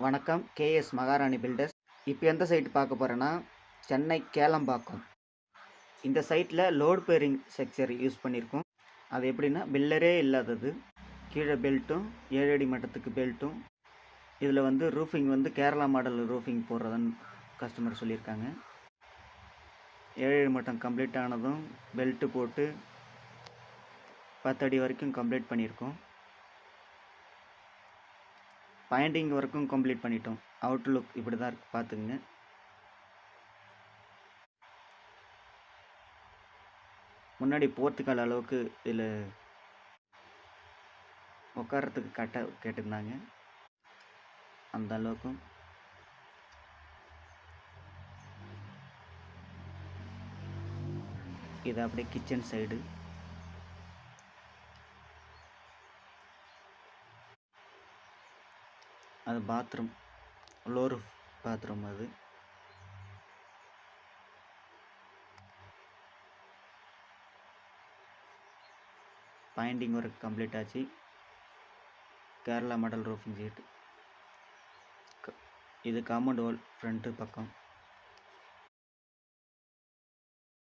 வணக்கம். கேஎஸ் மகாராணி பில்டர்ஸ். இப்போ எந்த சைட் பார்க்க போறேன்னா, சென்னை கேளம்பாக்கம். இந்த சைட்ல லோட் பேரிங் ஸ்ட்ரக்சர் யூஸ் பண்ணியிருக்கோம். அது எப்படின்னா, பில்லரே இல்லாதது. கீழே பெல்ட்டும், 7 அடி மட்டத்துக்கு பெல்ட்டும். இதில் வந்து ரூஃபிங் வந்து கேரளா மாடல் ரூஃபிங் போடுறதுன்னு கஸ்டமர் சொல்லியிருக்காங்க. 7 அடி மட்டம் கம்ப்ளீட் ஆனதும் பெல்ட்டு போட்டு 10 அடி வரைக்கும் கம்ப்ளீட் பண்ணியிருக்கோம். பாயிண்டிங் ஒர்க்கும் கம்ப்ளீட் பண்ணிட்டோம். அவுட்லுக் இப்படி தான் இருக்குது, பார்த்துக்குங்க. முன்னாடி போர்த்துக்கால் அளவுக்கு இதில் உட்காரத்துக்கு கேட்டிருந்தாங்க. அந்த அளவுக்கும் இது அப்படியே கிச்சன் சைடு. அது பாத்ரூம், லோர் பாத்ரூம். அது பாயிண்டிங் ஒர்க் கம்ப்ளீட் ஆச்சு. Kerala model roofing sheet. இது காம்பவுண்ட் வால் ஃப்ரண்ட்டு பக்கம்.